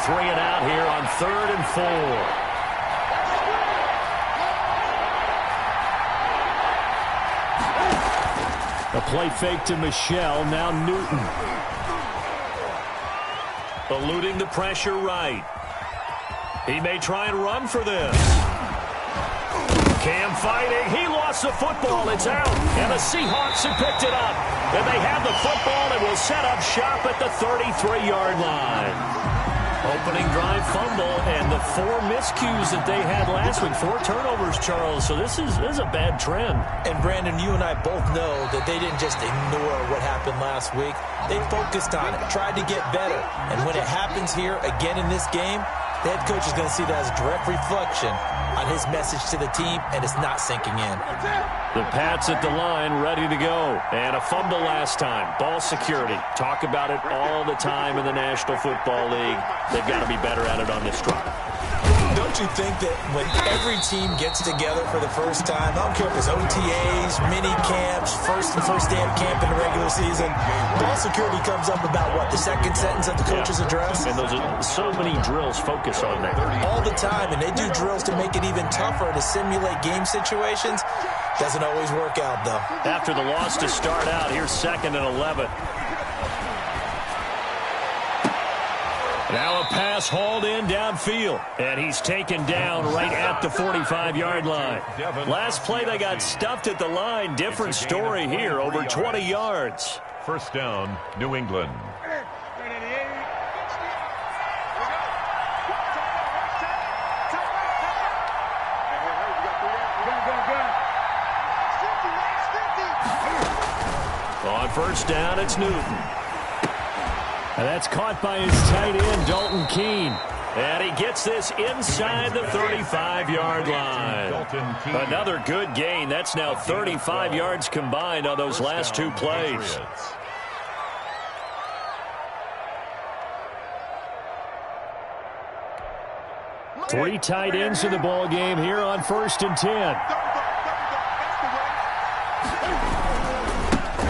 3 and out here on 3rd and 4. A play fake to Michelle, now Newton. Eluding the pressure right. He may try and run for this. Cam fighting. He lost the football. It's out. And the Seahawks have picked it up. And they have the football and will set up shop at the 33-yard line. Opening drive fumble, and the 4 miscues that they had last week. 4 turnovers, Charles. So this is a bad trend. And, Brandon, you and I both know that they didn't just ignore what happened last week. They focused on it, tried to get better. And when it happens here again in this game, the head coach is going to see that as a direct reflection on his message to the team, and it's not sinking in. The Pats at the line, ready to go. And a fumble last time. Ball security. Talk about it all the time in the National Football League. They've got to be better at it on this drive. Don't you think that when every team gets together for the first time, I don't care if it's OTAs, mini camps, first day of camp in the regular season, ball security comes up about what, the second sentence of the coach's address? And those are so many drills focus on that. All the time, and they do drills to make it even tougher to simulate game situations. Doesn't always work out, though. After the loss to start out, here's 2nd and 11. Now a pass hauled in downfield, and he's taken down right at the 45-yard line. Last play, they got stuffed at the line. Different story here, over 20 yards. First down, New England. On first down, it's Newton. And that's caught by his tight end, Dalton Keene. And he gets this inside the 35-yard line. Another good gain. That's now 35 yards combined on those last 2 plays. Three tight ends in the ball game here on 1st and 10.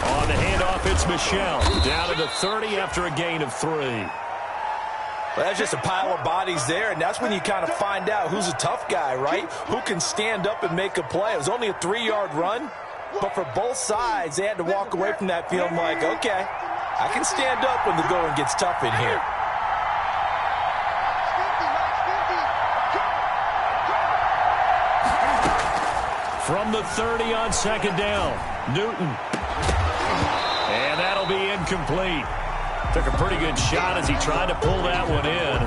On the handoff, it's Michelle. Down to the 30 after a gain of 3. Well, that's just a pile of bodies there, and that's when you kind of find out who's a tough guy, right? Who can stand up and make a play. It was only a 3-yard run, but for both sides, they had to walk away from that feeling like, okay, I can stand up when the going gets tough in here. From the 30 on 2nd down, Newton. And that'll be incomplete. Took a pretty good shot as he tried to pull that one in.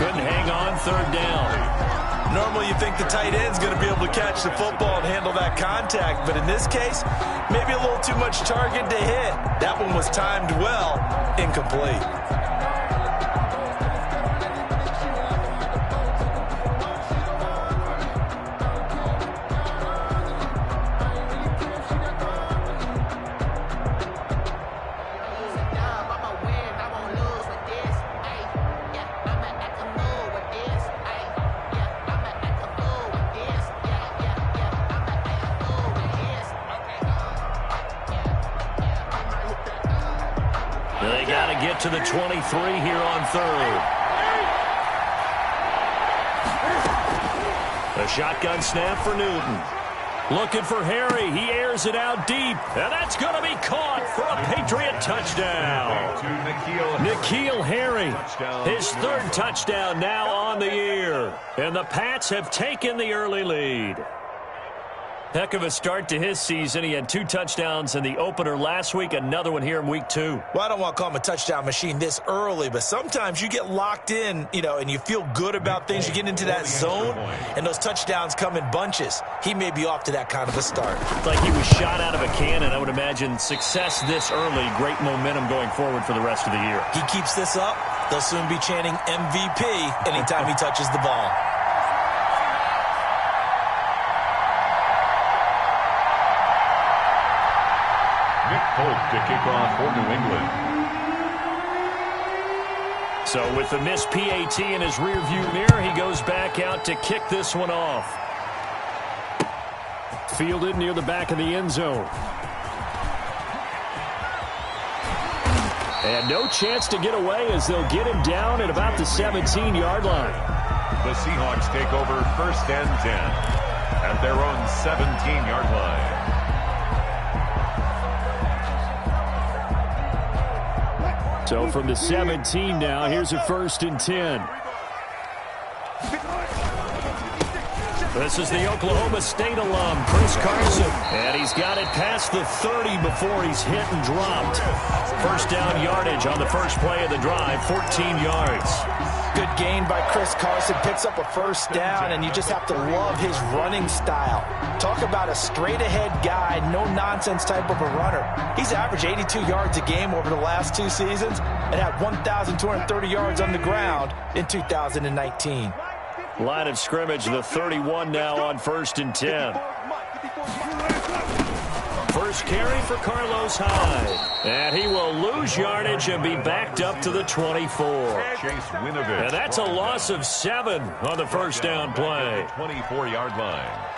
Couldn't hang on 3rd down. Normally you think the tight end's going to be able to catch the football and handle that contact, but in this case, maybe a little too much target to hit. That one was timed well, incomplete. They got to get to the 23 here on 3rd. A shotgun snap for Newton. Looking for Harry. He airs it out deep. And that's going to be caught for a Patriot touchdown. N'Keal Harry, his 3rd touchdown now on the year. And the Pats have taken the early lead. Heck of a start to his season. He had 2 touchdowns in the opener last week, another one here in week 2. Well, I don't want to call him a touchdown machine this early, but sometimes you get locked in, and you feel good about things. You get into that zone, and those touchdowns come in bunches. He may be off to that kind of a start. It's like he was shot out of a cannon. I would imagine success this early, great momentum going forward for the rest of the year. He keeps this up, they'll soon be chanting MVP anytime he touches the ball. Hope to kick off for New England. So with the missed PAT in his rearview mirror, he goes back out to kick this one off. Fielded near the back of the end zone. And no chance to get away as they'll get him down at about the 17-yard line. The Seahawks take over 1st and 10 at their own 17-yard line. So from the 17 now, here's a 1st and 10. This is the Oklahoma State alum, Chris Carson. And he's got it past the 30 before he's hit and dropped. 1st down yardage on the first play of the drive, 14 yards. Good gain by Chris Carson. Picks up a 1st down, and you just have to love his running style. Talk about a straight-ahead guy, no-nonsense type of a runner. He's averaged 82 yards a game over the last 2 seasons and had 1,230 yards on the ground in 2019. Line of scrimmage, the 31 now on 1st and 10. First carry for Carlos Hyde. And he will lose yardage and be backed up to the 24. And that's a loss of 7 on the 1st down play. 24-yard line.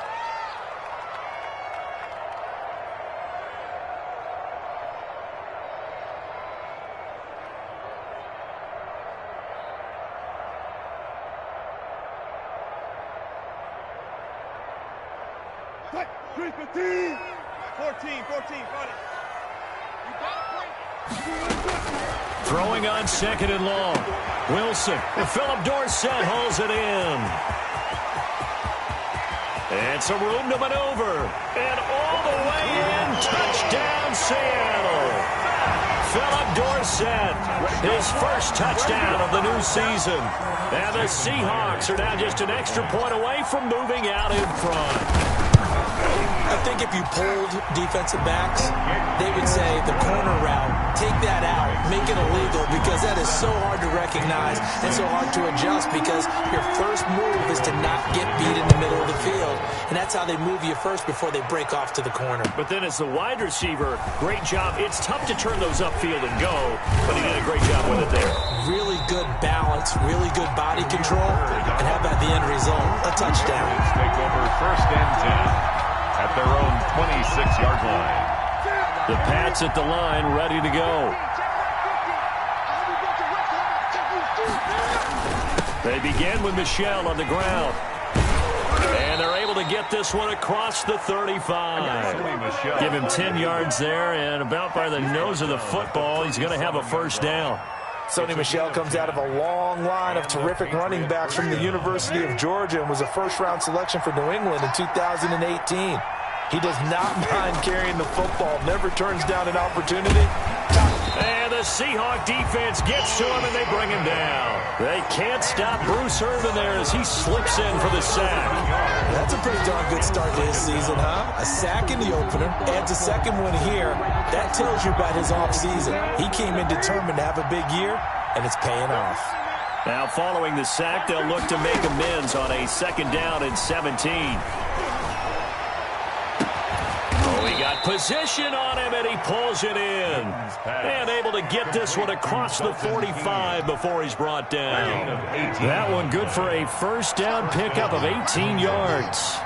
Throwing on 2nd and long. Wilson. Philip Dorsett hauls it in. And some room to maneuver. And all the way in. Touchdown, Seattle. Philip Dorsett. His first touchdown of the new season. And the Seahawks are now just an extra point away from moving out in front. I think if you polled defensive backs, they would say the corner route, take that out, make it illegal, because that is so hard to recognize and so hard to adjust, because your first move is to not get beat in the middle of the field. And that's how they move you first before they break off to the corner. But then as the wide receiver, great job. It's tough to turn those upfield and go, but he did a great job with it there. Really good balance, really good body control, and how about the end result? A touchdown. Take over 1st and 10 at their own 26-yard line. The Pats at the line, ready to go. They begin with Michel on the ground. And they're able to get this one across the 35. Give him 10 yards there, and about by the nose of the football, he's going to have a 1st down. Sony Michel comes out of a long line of terrific running backs from the University of Georgia and was a 1st-round selection for New England in 2018. He does not mind carrying the football, never turns down an opportunity. And the Seahawk defense gets to him, and they bring him down. They can't stop Bruce Irvin there as he slips in for the sack. That's a pretty darn good start to his season, huh? A sack in the opener, adds a 2nd one here. That tells you about his offseason. He came in determined to have a big year, and it's paying off. Now following the sack, they'll look to make amends on a 2nd down and 17. He got position on him, and he pulls it in. And able to get this one across the 45 before he's brought down. That one good for a 1st down pickup of 18 yards.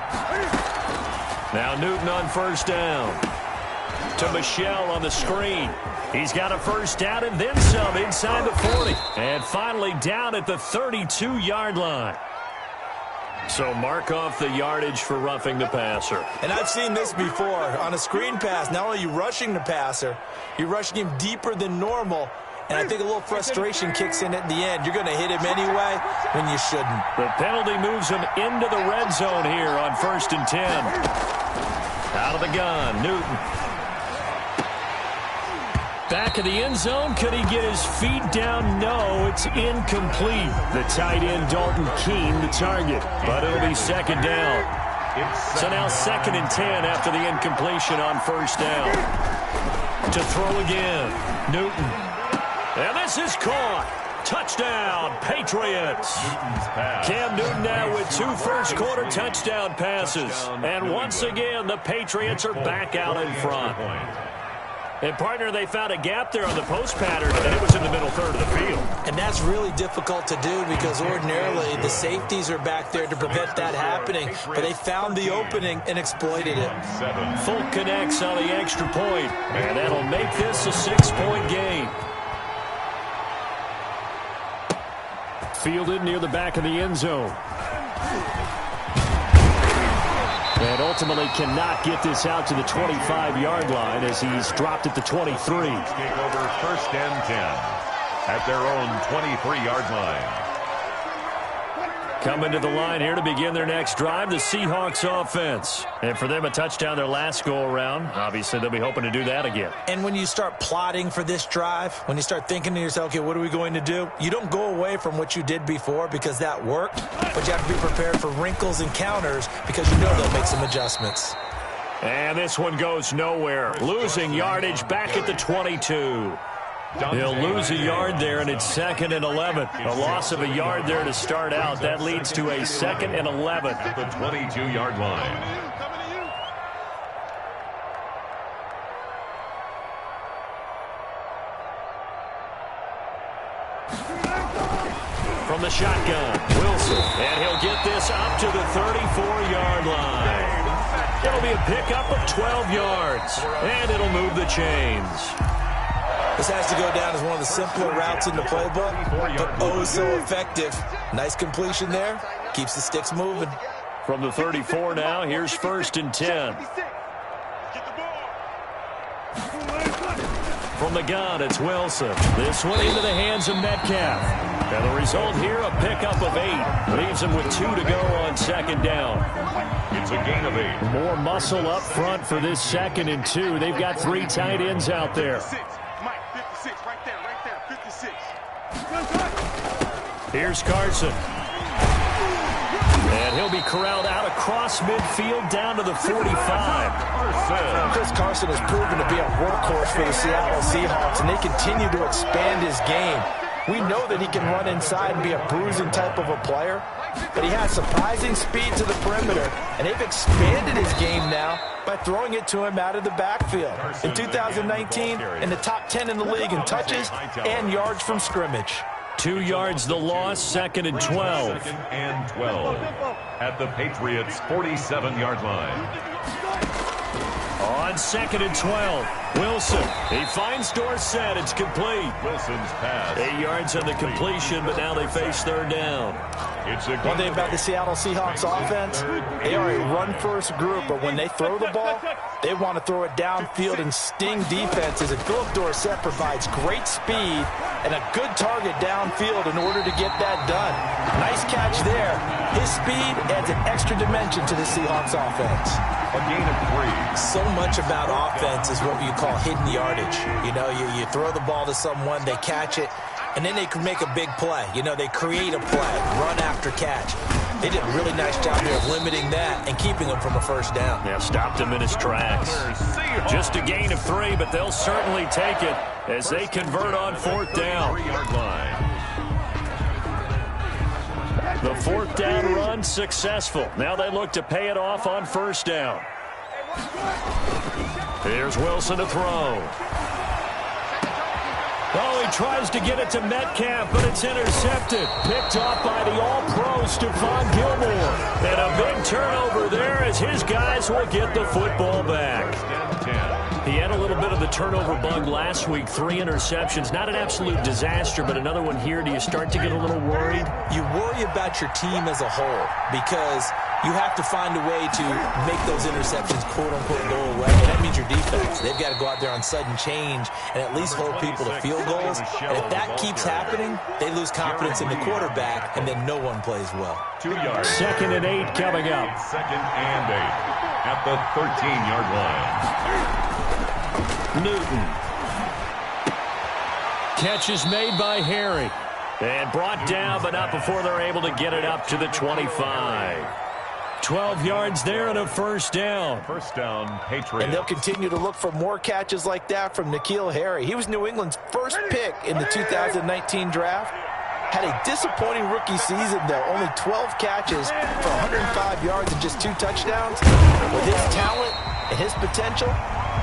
Now Newton on 1st down. To Michel on the screen. He's got a 1st down and then some inside the 40. And finally down at the 32-yard line. So mark off the yardage for roughing the passer. And I've seen this before. On a screen pass, not only are you rushing the passer, you're rushing him deeper than normal. And I think a little frustration kicks in at the end. You're going to hit him anyway when you shouldn't. The penalty moves him into the red zone here on 1st and 10. Out of the gun, Newton. Back of the end zone. Could he get his feet down? No, it's incomplete. The tight end, Dalton Keene, the target. But it'll be 2nd down. So now 2nd and 10 after the incompletion on 1st down. To throw again. Newton. And this is caught. Touchdown, Patriots. Cam Newton now with 2 first-quarter touchdown passes. And once again, the Patriots are back out in front. And, partner, they found a gap there on the post pattern, and it was in the middle third of the field. And that's really difficult to do because ordinarily the safeties are back there to prevent that happening. But they found the opening and exploited it. Folk connects on the extra point, and that'll make this a 6-point game. fielded near the back of the end zone. And ultimately cannot get this out to the 25-yard line as he's dropped at the 23. Take over 1st and 10 at their own 23-yard line. Coming to the line here to begin their next drive, the Seahawks offense. And for them, a touchdown their last go-around. Obviously, they'll be hoping to do that again. And when you start plotting for this drive, when you start thinking to yourself, okay, what are we going to do? You don't go away from what you did before because that worked, but you have to be prepared for wrinkles and counters because you know they'll make some adjustments. And this one goes nowhere. Losing yardage back at the 22. He'll lose a yard there, and it's 2nd and 11. A loss of a yard there to start out. That leads to a 2nd and 11. At the 22-yard line. From the shotgun, Wilson. And he'll get this up to the 34-yard line. It'll be a pickup of 12 yards, and it'll move the chains. This has to go down as one of the simpler routes in the playbook, but oh so effective. Nice completion there. Keeps the sticks moving. From the 34 now, here's 1st and 10. From the gun, it's Wilson. This one into the hands of Metcalf. And the result here, a pickup of 8. Leaves him with 2 to go on 2nd down. It's a gain of 8. More muscle up front for this 2nd and 2. They've got 3 tight ends out there. Here's Carson. And he'll be corralled out across midfield down to the 45. Chris Carson has proven to be a workhorse for the Seattle Seahawks, and they continue to expand his game. We know that he can run inside and be a bruising type of a player, but he has surprising speed to the perimeter, and they've expanded his game now by throwing it to him out of the backfield. In 2019, in the top 10 in the league in touches and yards from scrimmage. 2 yards the loss, 2nd and 12. 2nd and 12 at the Patriots' 47-yard line. On 2nd and 12, Wilson. He finds Dorsett. It's complete. Wilson's pass. 8 yards on the completion, but now they face 3rd down. One thing about the Seattle Seahawks offense, they are a run-first group, but when they throw the ball, they want to throw it downfield and sting defenses. And Philip Dorsett provides great speed and a good target downfield in order to get that done. Nice catch there. His speed adds an extra dimension to the Seahawks offense. A gain of 3. So much about offense is what you call hidden yardage. You know, you throw the ball to someone, they catch it, and then they can make a big play. You know, they create a play, run after catch. They did a really nice job here of limiting that and keeping him from a 1st down. Yeah, stopped him in his tracks. Just a gain of 3, but they'll certainly take it as they convert on 4th down. 3-yard line. The 4th down run successful. Now they look to pay it off on 1st down. Here's Wilson to throw. Oh, he tries to get it to Metcalf, but it's intercepted. Picked off by the all-pro Stephon Gilmore. And a big turnover there as his guys will get the football back. He had a little bit of the turnover bug last week. 3 interceptions. Not an absolute disaster, but another one here. Do you start to get a little worried? You worry about your team as a whole because you have to find a way to make those interceptions, quote-unquote, go away. And that means your defense. They've got to go out there on sudden change and at least hold people to field goals. And if that keeps happening, they lose confidence in the quarterback, and then no one plays well. 2 yards. 2nd and 8 coming up. 2nd and 8 at the 13-yard line. Newton. Catch is made by Harry. And brought down, but not before they're able to get it up to the 25. 12 yards there and a 1st down. 1st down, Patriots. And they'll continue to look for more catches like that from N'Keal Harry. He was New England's first pick in the 2019 draft. Had a disappointing rookie season, though. Only 12 catches for 105 yards and just 2 touchdowns. With his talent and his potential,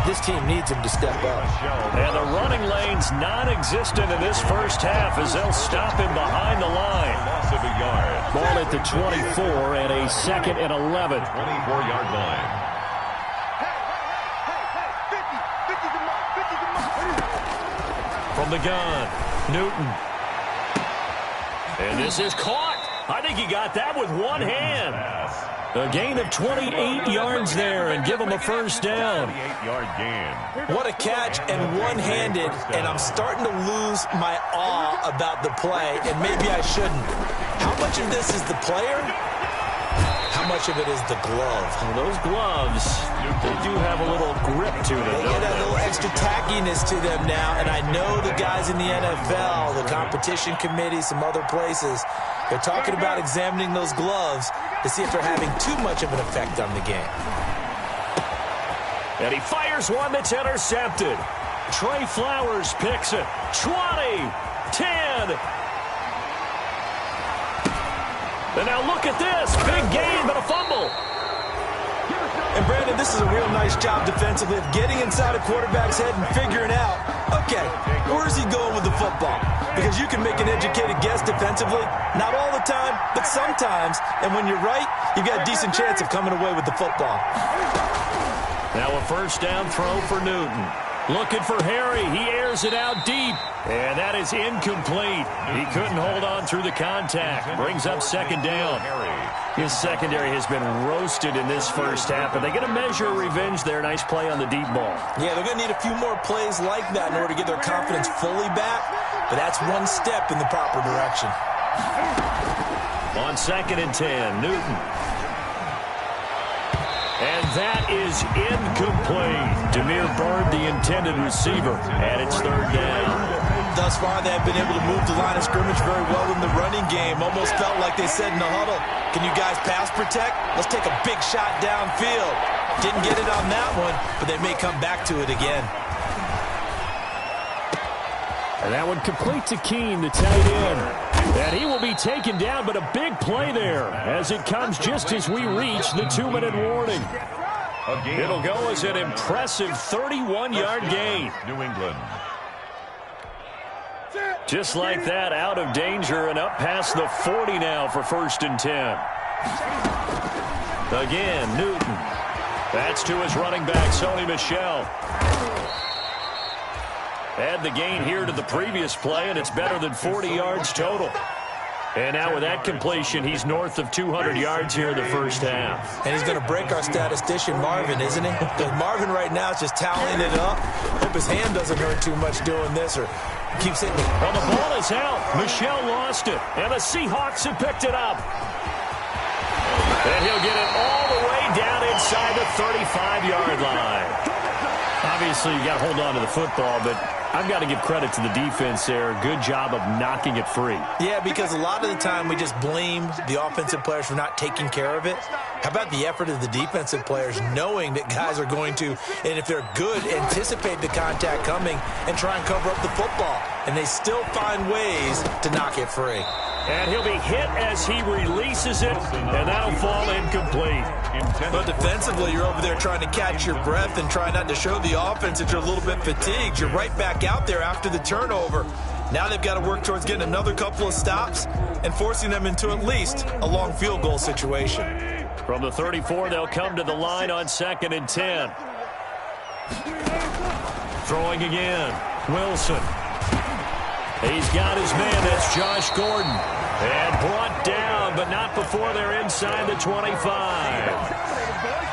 this team needs him to step up. And the running lane's non-existent in this 1st half as they'll stop him behind the line. Loss of a yard. Ball at the 24 and a 2nd and 11. 24-yard line. From the gun, Newton. And this is caught. I think he got that with one hand. A gain of 28 yards there and give him a first down. 28-yard gain. What a catch and one-handed, and I'm starting to lose my awe about the play, and maybe I shouldn't. How much of this is the player? How much of it is the glove? Well, those gloves, they do have a little grip to them. They get a little extra tackiness to them now, and I know the guys in the NFL, the competition committee, some other places, they're talking about examining those gloves to see if they're having too much of an effect on the game. And he fires one that's intercepted. Trey Flowers picks it. 20, 10. And now look at this. Big gain, but a fumble. And, Brandon, this is a real nice job defensively of getting inside a quarterback's head and figuring out, okay, where's he going with the football? Because you can make an educated guess defensively, not all the time, but sometimes. And when you're right, you've got a decent chance of coming away with the football. Now a first down throw for Newton. Looking for Harry. He airs it out deep. And that is incomplete. He couldn't hold on through the contact. Brings up second down. His secondary has been roasted in this first half, but they get a measure of revenge there. Nice play on the deep ball. Yeah, they're going to need a few more plays like that in order to get their confidence fully back, but that's one step in the proper direction. On 2nd and 10, Newton. And that is incomplete. Demir Bird, the intended receiver, and it's third down. Thus far, they have been able to move the line of scrimmage very well in the running game. Almost felt like they said in the huddle, can you guys pass protect? Let's take a big shot downfield. Didn't get it on that one, but they may come back to it again. And that one complete to Keene, the tight end. And he will be taken down, but a big play there as it comes just as we reach the 2-minute warning. It'll go as an impressive 31-yard gain. New England. Just like that, out of danger and up past the 40 now for 1st and 10. Again, Newton. That's to his running back, Sony Michel. Add the gain here to the previous play, and it's better than 40 yards total. And now with that completion, he's north of 200 yards here in the first half. And he's going to break our statistician, Marvin, isn't he? Because Marvin right now is just toweling it up. Hope his hand doesn't hurt too much doing this or keeps hitting it. Well, the ball is out. Michel lost it, and the Seahawks have picked it up. And he'll get it all the way down inside the 35-yard line. Obviously, you got to hold on to the football, but I've got to give credit to the defense there. Good job of knocking it free. Yeah, because a lot of the time we just blame the offensive players for not taking care of it. How about the effort of the defensive players knowing that guys are going to, and if they're good, anticipate the contact coming and try and cover up the football. And they still find ways to knock it free. And he'll be hit as he releases it, and that'll fall incomplete. But defensively, you're over there trying to catch your breath and try not to show the offense that you're a little bit fatigued. You're right back out there after the turnover. Now they've got to work towards getting another couple of stops and forcing them into at least a long field goal situation. From the 34, they'll come to the line on 2nd and 10. Throwing again. Wilson. He's got his man. That's Josh Gordon. And brought down, but not before they're inside the 25.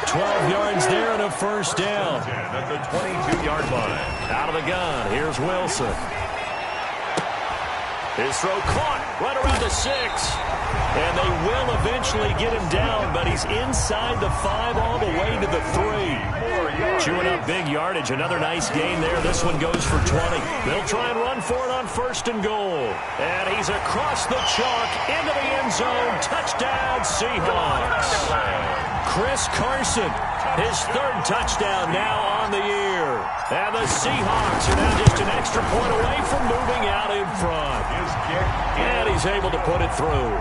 12 yards there and a first down. At the 22-yard line. Out of the gun. Here's Wilson. His throw caught right around the 6. And they will eventually get him down, but he's inside the 5 all the way to the 3. Chewing up big yardage. Another nice gain there. This one goes for 20. They'll try and run for it on 1st and goal. And he's across the chalk into the end zone. Touchdown, Seahawks. Chris Carson, his 3rd touchdown now on the year. And the Seahawks are now just an extra point away from moving out in front. His kick. And he's able to put it through.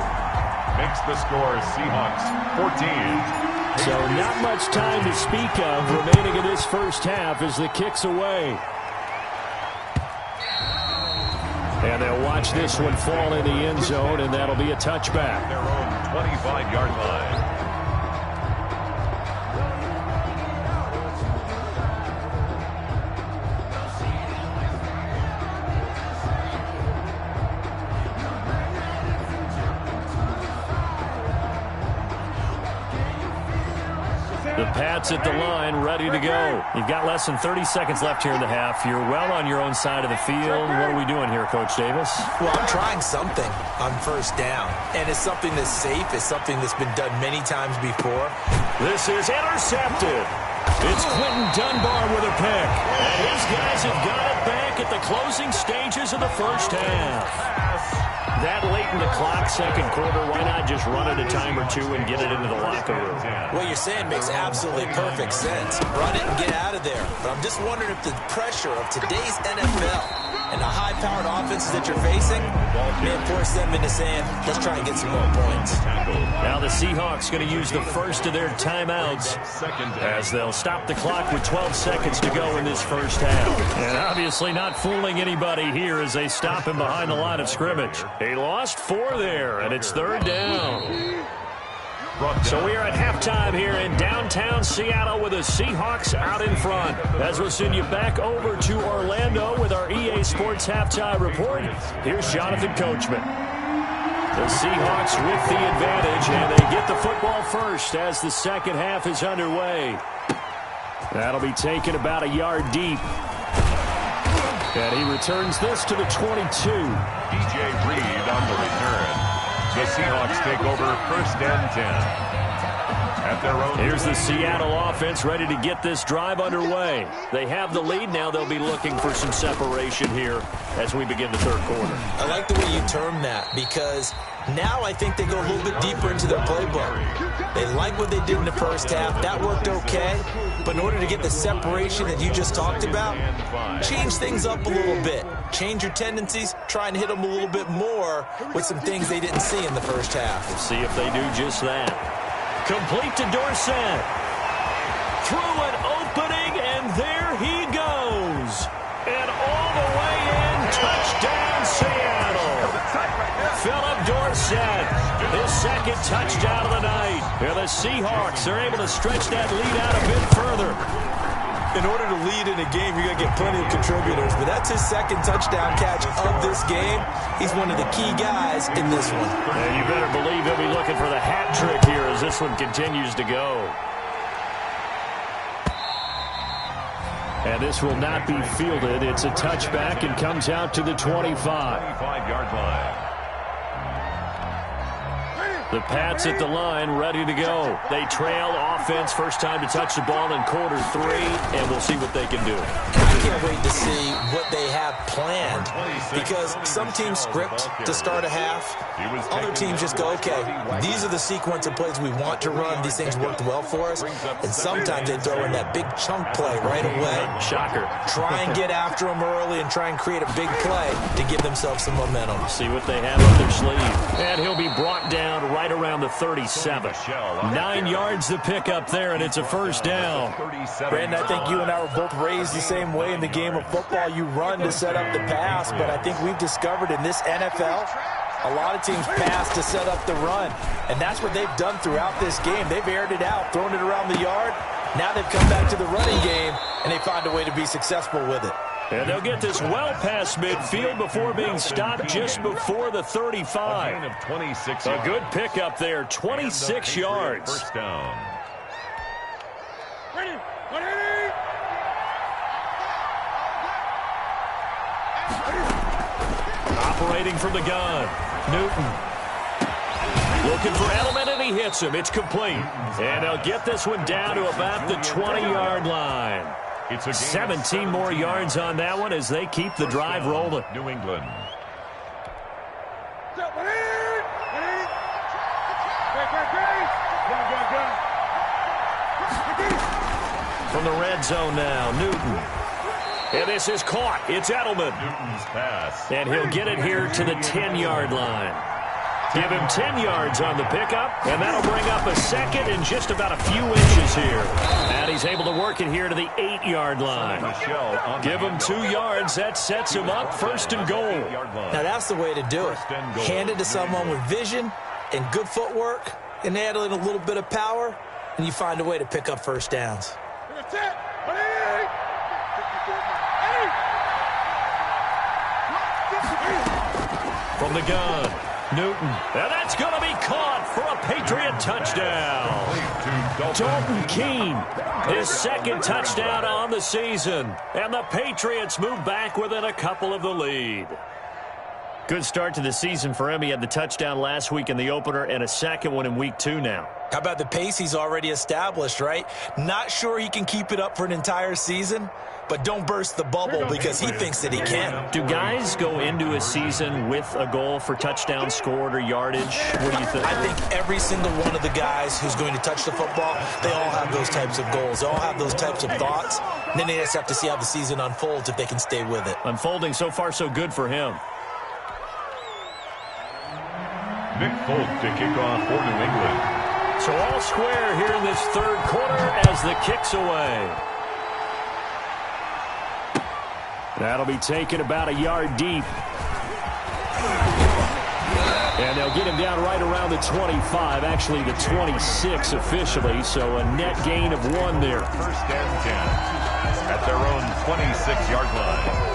Makes the score Seahawks 14. So not much time to speak of remaining in this first half as the kick's away. And they'll watch this one fall in the end zone, and that'll be a touchback. Their own 25-yard line. The Pats at the line, ready to go. You've got less than 30 seconds left here in the half. You're well on your own side of the field. What are we doing here, Coach Davis? Well, I'm trying something on first down, and it's something that's safe. It's something that's been done many times before. This is intercepted. It's Quentin Dunbar with a pick. And his guys have got it back at the closing stages of the first half. That late in the clock, second quarter, why not just run it a time or two and get it into the locker room? What you're saying makes absolutely perfect sense. Run it and get out of there. But I'm just wondering if the pressure of today's NFL and the high-powered offenses that you're facing may force them into saying, let's try and get some more points. Now the Seahawks going to use the first of their timeouts as they'll stop the clock with 12 seconds to go in this first half. And obviously not fooling anybody here as they stop him behind the line of scrimmage. They lost 4 there, and it's third down. So we are at halftime here in downtown Seattle with the Seahawks out in front. As we'll send you back over to Orlando with our EA Sports Halftime Report, here's Jonathan Coachman. The Seahawks with the advantage, and they get the football first as the second half is underway. That'll be taken about a yard deep. And he returns this to the 22. DJ Reed on the return. The Seahawks take over first and 10. At their own. Here's the Seattle offense ready to get this drive underway. They have the lead now. They'll be looking for some separation here as we begin the third quarter. I like the way you term that because now I think they go a little bit deeper into their playbook. They like what they did in the first half. That worked okay. But in order to get the separation that you just talked about, change things up a little bit. Change your tendencies, try and hit them a little bit more with some things they didn't see in the first half. We'll see if they do just that. Complete to Dorsett. Through an opening, and there he goes. And all the way in, touchdown Seattle. Philip Dorsett, his second touchdown of the night. And the Seahawks are able to stretch that lead out a bit further. In order to lead in a game, you're going to get plenty of contributors. But that's his second touchdown catch of this game. He's one of the key guys in this one. And you better believe he'll be looking for the hat trick here as this one continues to go. And this will not be fielded. It's a touchback and comes out to the 25. 25-yard line. The Pats at the line, ready to go. They trail offense, first time to touch the ball in quarter 3, and we'll see what they can do. I can't wait to see what they have planned because some teams script to start a half. Other teams just go, okay, these are the sequence of plays we want to run. These things worked well for us. And sometimes they throw in that big chunk play right away. Shocker. Try and get after them early and try and create a big play to give themselves some momentum. See what they have up their sleeve. And he'll be brought down right around the 37. 9 yards to pick up there, and it's a first down. Brandon, I think you and I were both raised the same way in the game of football. You run to set up the pass, but I think we've discovered in this NFL, a lot of teams pass to set up the run, and that's what they've done throughout this game. They've aired it out, thrown it around the yard. Now they've come back to the running game, and they find a way to be successful with it. And they'll get this well past midfield before being stopped just before the 35. A good pickup there, 26 yards. First down. Operating from the gun, Newton. Looking for Edelman, and he hits him. It's complete. And they'll get this one down to about the 20-yard line. 17 more yards on that one as they keep the drive rolling. New England. From the red zone now, Newton. And this is caught. It's Edelman. Newton's pass. And he'll get it here to the 10-yard line. Give him 10 yards on the pickup, and that'll bring up a second and just about a few inches here. And he's able to work it here to the 8-yard line. Give him 2 yards. That sets him up first and goal. Now that's the way to do it. Hand it to someone with vision and good footwork, and add in a little bit of power, and you find a way to pick up first downs. From the gun, Newton. And that's going to be caught for a Patriot touchdown. Dalton Keene, his second touchdown on the season. And the Patriots move back within a couple of the lead. Good start to the season for him. He had the touchdown last week in the opener and a second one in week 2 now. How about the pace he's already established, right? Not sure he can keep it up for an entire season, but don't burst the bubble because he thinks that he can. Do guys go into a season with a goal for touchdown scored or yardage? What do you think? I think every single one of the guys who's going to touch the football, they all have those types of goals. They all have those types of thoughts. And then they just have to see how the season unfolds if they can stay with it. Unfolding so far so good for him. Nick Folk to kick off for New England. So all square here in this third quarter as the kick's away. That'll be taken about a yard deep. And they'll get him down right around the 25, actually the 26 officially, so a net gain of 1 there. First and 10 at their own 26-yard line.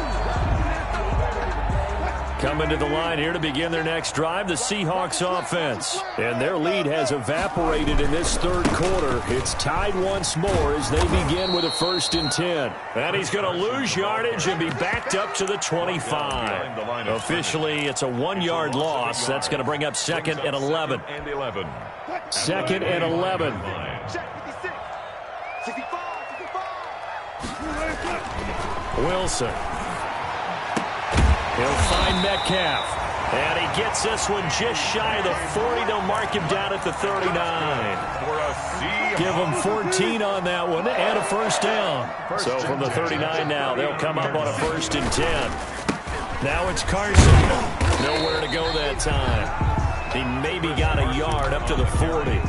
Coming to the line here to begin their next drive, the Seahawks offense. And their lead has evaporated in this third quarter. It's tied once more as they begin with a 1st and 10. And he's going to lose yardage and be backed up to the 25. Officially, it's a 1-yard loss. That's going to bring up 2nd and 11. 2nd and 11. Wilson. He'll find Metcalf. And he gets this one just shy of the 40. They'll mark him down at the 39. Give him 14 on that one and a 1st down. So from the 39 now, they'll come up on a 1st and 10. Now it's Carson. Nowhere to go that time. He maybe got a yard up to the 40.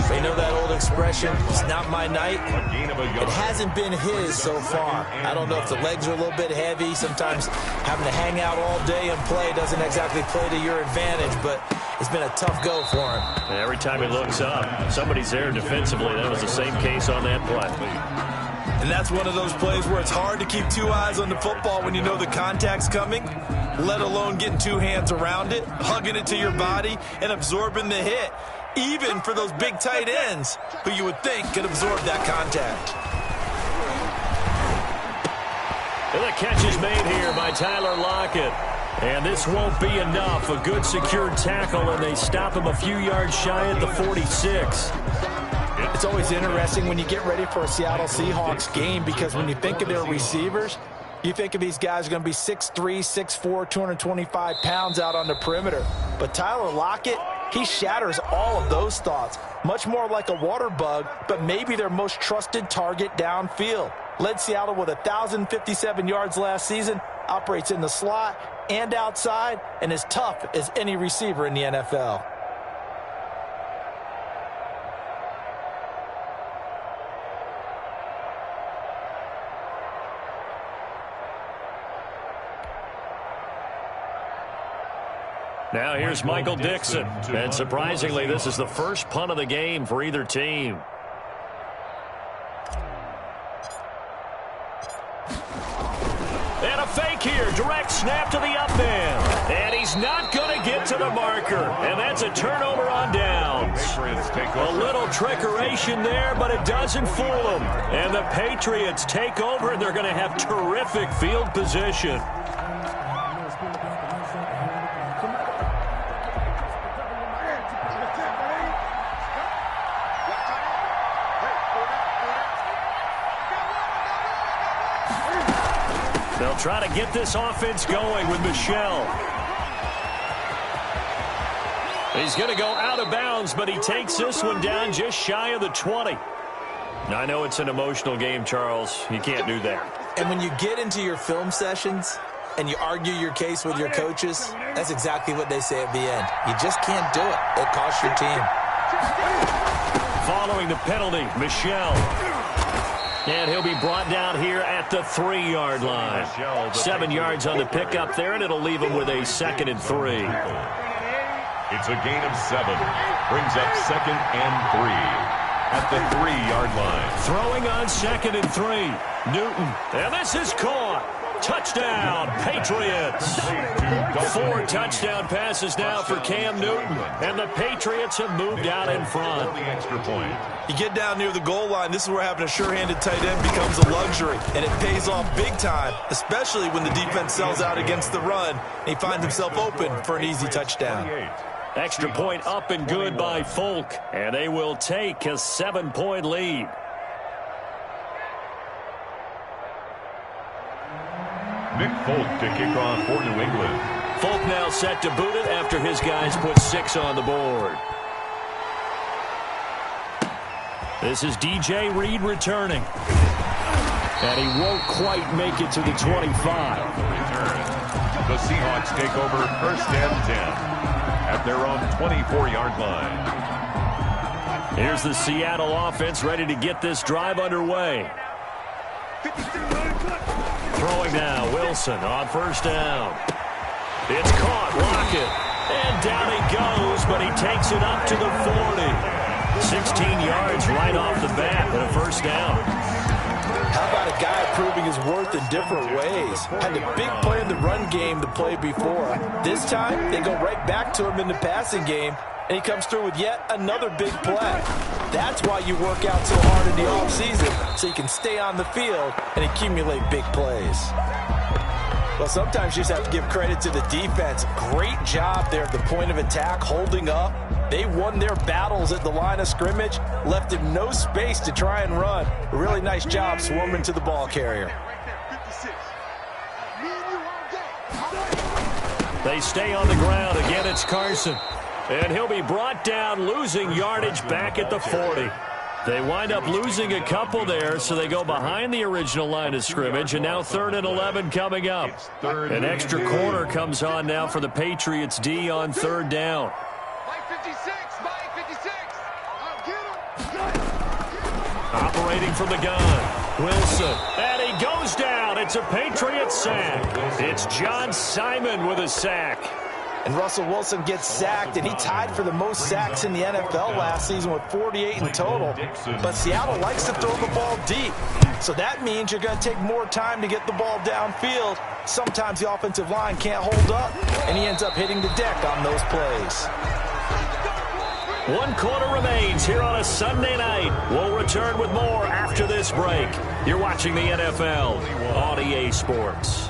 They know that old expression, it's not my night. It hasn't been his so far. I don't know if the legs are a little bit heavy. Sometimes having to hang out all day and play doesn't exactly play to your advantage, but it's been a tough go for him. And every time he looks up, somebody's there defensively. That was the same case on that play. And that's one of those plays where it's hard to keep 2 eyes on the football when you know the contact's coming, let alone getting 2 hands around it, hugging it to your body, and absorbing the hit. Even for those big tight ends who you would think could absorb that contact. And the catch is made here by Tyler Lockett. And this won't be enough. A good secured tackle, and they stop him a few yards shy at the 46. It's always interesting when you get ready for a Seattle Seahawks game because when you think of their receivers, you think of these guys are going to be 6'3", 6'4", 225 pounds out on the perimeter. But Tyler Lockett, he shatters all of those thoughts. Much more like a water bug, but maybe their most trusted target downfield. Led Seattle with 1,057 yards last season, operates in the slot and outside, and is tough as any receiver in the NFL. Now here's Michael Dixon. And surprisingly, this is the first punt of the game for either team. And a fake here. Direct snap to the up man. And he's not going to get to the marker. And that's a turnover on downs. A little trickeration there, but it doesn't fool them. And the Patriots take over, and they're going to have terrific field position. They'll try to get this offense going with Michel. He's going to go out of bounds, but he takes this one down just shy of the 20. I know it's an emotional game, Charles. You can't do that. And when you get into your film sessions and you argue your case with your coaches, that's exactly what they say at the end. You just can't do it. It costs your team. Following the penalty, Michel. And he'll be brought down here at the 3-yard line. 7 yards on the pickup there, and it'll leave him with a 2nd and 3. It's a gain of 7. Brings up 2nd and 3 at the 3-yard line. Throwing on 2nd and 3. Newton. And this is caught. Touchdown, Patriots. 4 touchdown passes now for Cam Newton, and the Patriots have moved out in front. You get down near the goal line, this is where having a sure-handed tight end becomes a luxury, and it pays off big time, especially when the defense sells out against the run, and he finds himself open for an easy touchdown. Extra point up and good by Folk, and they will take a 7-point lead. Nick Folk to kick off for New England. Folk now set to boot it after his guys put 6 on the board. This is DJ Reed returning. And he won't quite make it to the 25. Return. The Seahawks take over 1st and 10 at their own 24-yard line. Here's the Seattle offense ready to get this drive underway. Throwing now, Wilson on 1st down. It's caught, Lockett. And down he goes, but he takes it up to the 40. 16 yards right off the bat and a 1st down. How about a guy proving his worth in different ways? Had a big play in the run game to play before. This time, they go right back to him in the passing game, and he comes through with yet another big play. That's why you work out so hard in the offseason, so you can stay on the field and accumulate big plays. Well, sometimes you just have to give credit to the defense. Great job there at the point of attack, holding up. They won their battles at the line of scrimmage, left him no space to try and run. A really nice job swarming to the ball carrier. They stay on the ground. Again, it's Carson. And he'll be brought down, losing yardage back at the 40. They wind up losing a couple there, so they go behind the original line of scrimmage, and now 3rd and 11 coming up. An extra corner comes on now for the Patriots D on 3rd down. Operating from the gun, Wilson, and he goes down. It's a Patriot sack. It's John Simon with a sack. And Russell Wilson gets sacked, and he tied for the most sacks in the NFL last season with 48 in total. But Seattle likes to throw the ball deep. So that means you're going to take more time to get the ball downfield. Sometimes the offensive line can't hold up, and he ends up hitting the deck on those plays. 1 quarter remains here on a Sunday night. We'll return with more after this break. You're watching the NFL on EA Sports.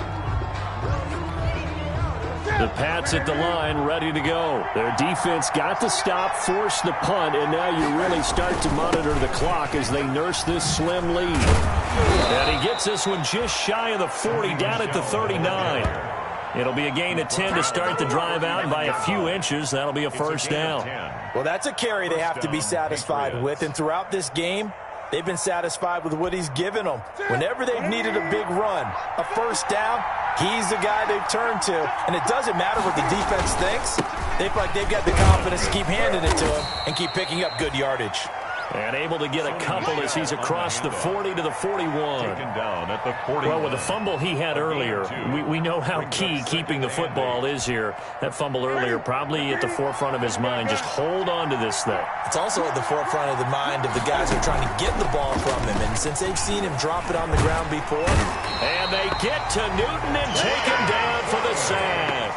The Pats at the line, ready to go. Their defense got the stop, forced the punt, and now you really start to monitor the clock as they nurse this slim lead. And he gets this one just shy of the 40, down at the 39. It'll be a gain of 10 to start the drive out, and by a few inches, that'll be a 1st down. Well, that's a carry they have to be satisfied with, and throughout this game, they've been satisfied with what he's given them. Whenever they've needed a big run, a 1st down, he's the guy they've turned to. And it doesn't matter what the defense thinks. They feel like they've got the confidence to keep handing it to him and keep picking up good yardage. And able to get a couple as he's across the 40 to the 41. Well, with the fumble he had earlier, we know how key keeping the football is here. That fumble earlier probably at the forefront of his mind. Just hold on to this thing. It's also at the forefront of the mind of the guys who are trying to get the ball from him. And since they've seen him drop it on the ground before. And they get to Newton and take him down for the sack.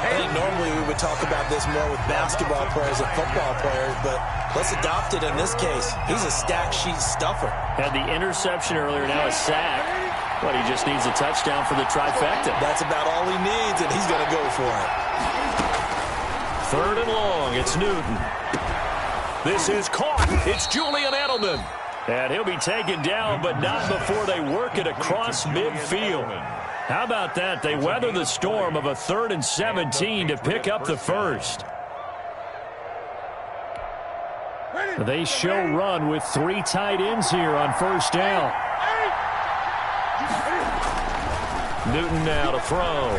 I think normally we would talk about this more with basketball players and football players, but let's adopt it in this case. He's a stat sheet stuffer. Had the interception earlier, now a sack. But he just needs a touchdown for the trifecta. That's about all he needs, and he's going to go for it. 3rd and long, it's Newton. This is caught. It's Julian Edelman. And he'll be taken down, but not before they work it across midfield. How about that? They weather the storm of a 3rd and 17 to pick up the 1st. They show run with 3 tight ends here on 1st down. Newton now to throw.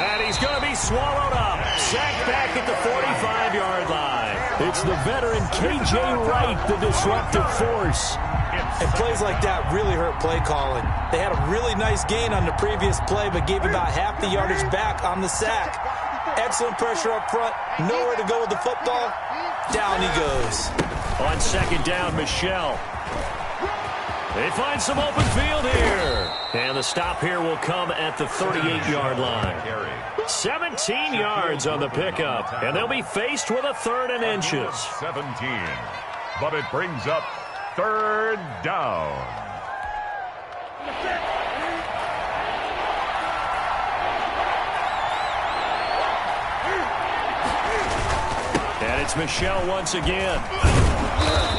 And he's going to be swallowed up. Sacked back at the 45-yard line. It's the veteran K.J. Wright, the disruptive force. And plays like that really hurt play calling. They had a really nice gain on the previous play, but gave about half the yardage back on the sack. Excellent pressure up front. Nowhere to go with the football. Down he goes. On 2nd down, Michelle. They find some open field here. And the stop here will come at the 38-yard line. 17 yards on the pickup. And they'll be faced with a 3rd and inches. 17. But it brings up 3rd down. And it's Michel once again.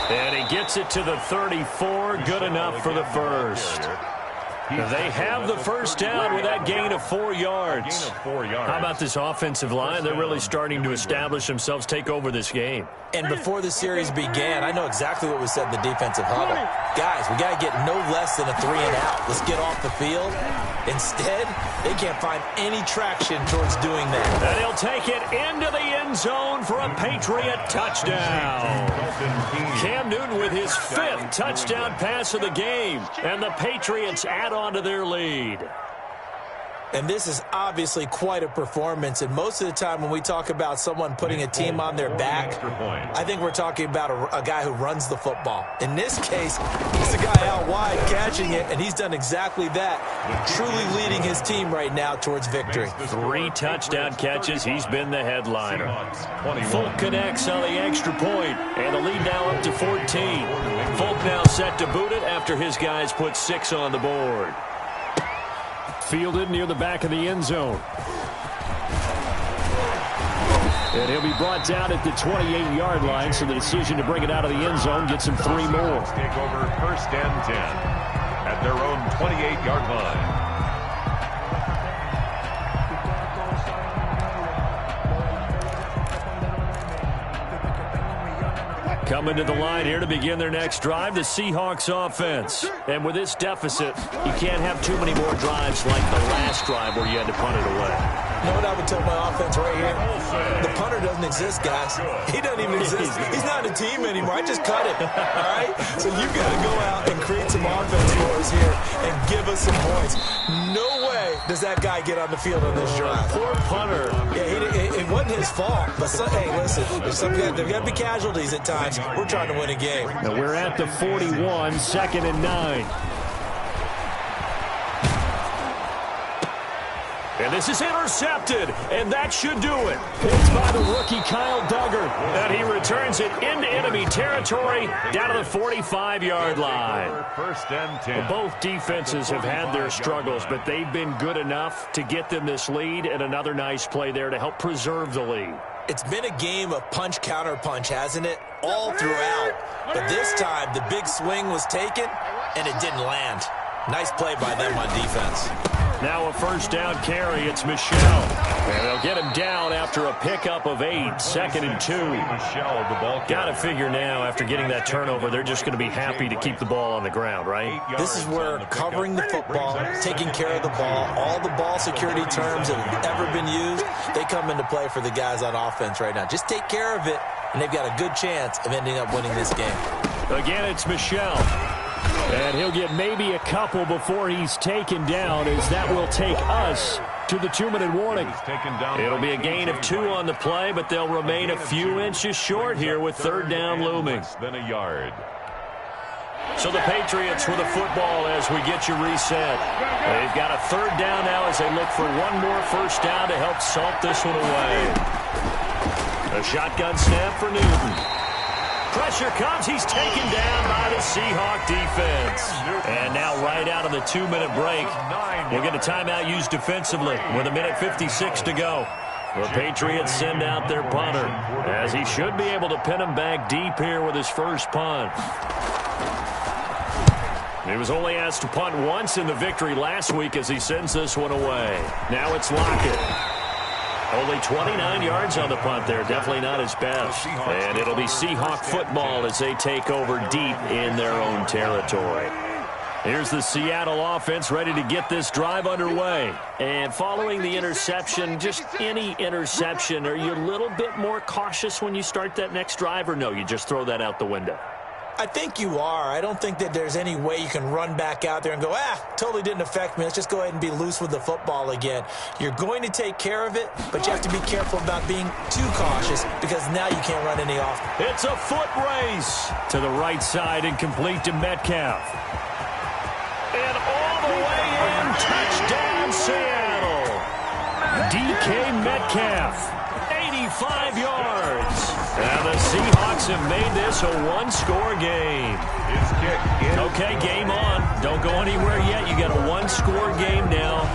And he gets it to the 34. Good enough for the first. They have the first down with that gain of 4 yards. How about this offensive line? They're really starting to establish themselves, take over this game. And before the series began, I know exactly what was said in the defensive huddle. Guys, we got to get no less than a 3-and-out. Let's get off the field. Instead, they can't find any traction towards doing that. And he'll take it into the end zone for a Patriot touchdown. Cam Newton with his 5th touchdown pass of the game. And the Patriots add on to their lead. And this is obviously quite a performance. And most of the time when we talk about someone putting a team on their back, I think we're talking about a guy who runs the football. In this case, it's a guy out wide catching it, and he's done exactly that, truly leading his team right now towards victory. 3 touchdown catches. He's been the headliner. Folk connects on the extra point, and the lead now up to 14. Folk now set to boot it after his guys put 6 on the board. Fielded near the back of the end zone. And he'll be brought down at the 28-yard line, so the decision to bring it out of the end zone gets him 3 more. Take over 1st and 10 at their own 28-yard line. Coming to the line here to begin their next drive, the Seahawks offense. And with this deficit, you can't have too many more drives like the last drive where you had to punt it away. You know what I would tell my offense right here? The punter doesn't exist, guys. He doesn't even exist. He's not a team anymore. I just cut him, all right? So you've got to go out and create some offense for us here and give us some points. No way does that guy get on the field on this drive. Poor punter. Yeah, it wasn't his fault. But, hey, listen, there's got to be casualties at times. We're trying to win a game. Now we're at the 41, 2nd and 9. And this is intercepted, and that should do it. Picked by the rookie Kyle Duggar, and he returns it into enemy territory down to the 45-yard line. 1st and 10. Well, both defenses have had their struggles, but they've been good enough to get them this lead, and another nice play there to help preserve the lead. It's been a game of punch-counter-punch, hasn't it? All throughout. But this time, the big swing was taken, and it didn't land. Nice play by them on defense. Now a 1st down carry. It's Michel. And they'll get him down after a pickup of 8. 2nd and 2. Got to figure now, after getting that turnover, they're just going to be happy to keep the ball on the ground, right? This is where covering the football, taking care of the ball, all the ball security terms that have ever been used, they come into play for the guys on offense right now. Just take care of it, and they've got a good chance of ending up winning this game. Again, it's Michel. And he'll get maybe a couple before he's taken down, as that will take us to the 2-minute warning. It'll be a gain of 2 on the play, but they'll remain a few inches short here with 3rd down looming. Then a yard. So the Patriots with a football as we get you reset. They've got a 3rd down now as they look for one more 1st down to help salt this one away. A shotgun snap for Newton. Pressure comes. He's taken down by the Seahawk defense. And now right out of the 2-minute break, we'll get a timeout used defensively with 1:56 to go. The Patriots send out their punter, as he should be able to pin him back deep here with his first punt. He was only asked to punt once in the victory last week as he sends this one away. Now it's Lockett. Only 29 yards on the punt there. Definitely not his best. And it'll be Seahawk football as they take over deep in their own territory. Here's the Seattle offense ready to get this drive underway. And following the interception, just any interception, are you a little bit more cautious when you start that next drive, or no, you just throw that out the window? I think you are. I don't think that there's any way you can run back out there and go, totally didn't affect me. Let's just go ahead and be loose with the football again. You're going to take care of it, but you have to be careful about being too cautious because now you can't run any off. It's a foot race to the right side and complete to Metcalf. DK Metcalf. 85 yards. And the Seahawks have made this a one-score game. His kick is okay, game on. Don't go anywhere yet. You got a one-score game now.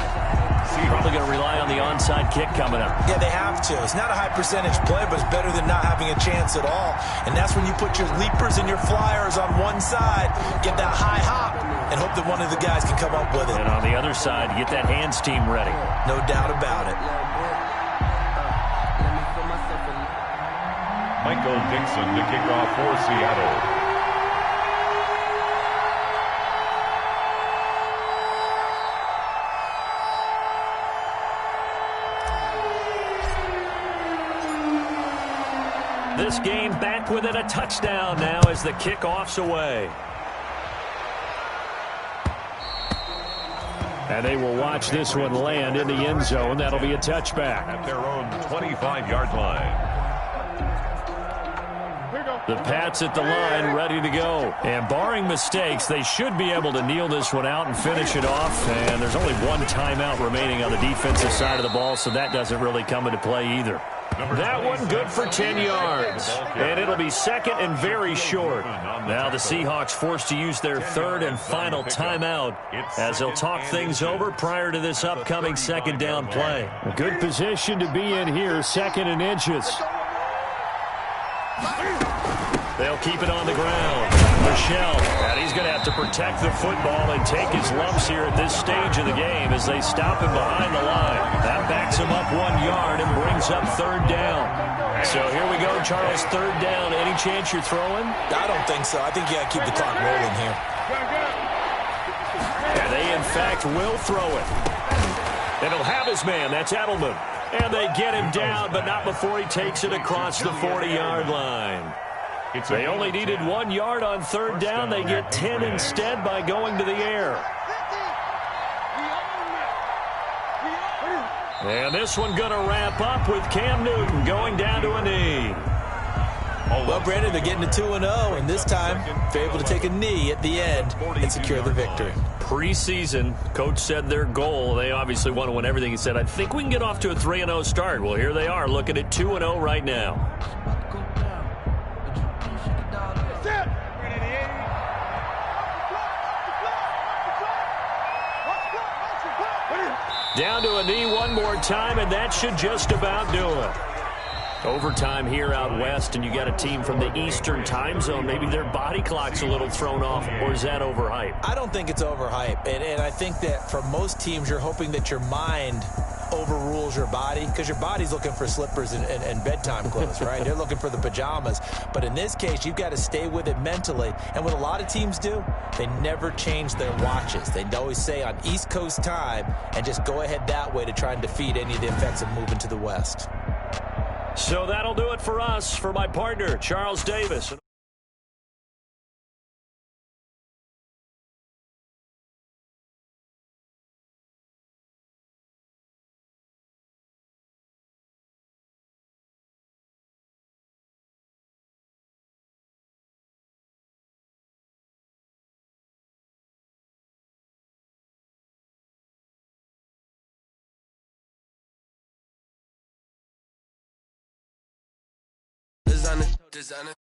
Probably going to rely on the onside kick coming up. Yeah, they have to. It's not a high-percentage play, but it's better than not having a chance at all. And that's when you put your leapers and your flyers on one side, get that high hop, and hope that one of the guys can come up with it. And on the other side, get that hands team ready. No doubt about it. Michael Dixon to kick off for Seattle. This game back within a touchdown now as the kickoff's away. And they will watch this one land in the end zone. That'll be a touchback. At their own 25-yard line. The Pats at the line, ready to go. And barring mistakes, they should be able to kneel this one out and finish it off. And there's only one timeout remaining on the defensive side of the ball, so that doesn't really come into play either. That one good for 10 yards. And it'll be second and very short. Now the Seahawks forced to use their third and final timeout as they'll talk things over prior to this upcoming second down play. A good position to be in here, second and inches. They'll keep it on the ground. Michel, and he's going to have to protect the football and take his lumps here at this stage of the game as they stop him behind the line. That backs him up 1 yard and brings up third down. So here we go, Charles, third down. Any chance you're throwing? I don't think so. I think you got to keep the clock rolling here. And they, in fact, will throw it. And he'll have his man. That's Edelman. And they get him down, but not before he takes it across the 40-yard line. They only needed 1 yard on third down. They get 10 instead by going to the air. And this one going to wrap up with Cam Newton going down to a knee. Well, Brandon, they're getting to 2-0, and this time they're able to take a knee at the end and secure the victory. Preseason, coach said their goal, they obviously want to win everything. He said, I think we can get off to a 3-0 start. Well, here they are looking at 2-0 right now. Down to a knee one more time, and that should just about do it. Overtime here out west, and you got a team from the Eastern time zone. Maybe their body clock's a little thrown off, or is that overhyped? I don't think it's overhyped, and I think that for most teams, you're hoping that your mind overrules your body, because your body's looking for slippers and bedtime clothes, right? They're looking for the pajamas. But in this case, you've got to stay with it mentally. And what a lot of teams do, they never change their watches. They always say on East Coast time and just go ahead that way to try and defeat any of the effects of moving to the West. So that'll do it for us. For my partner, Charles Davis. Designer.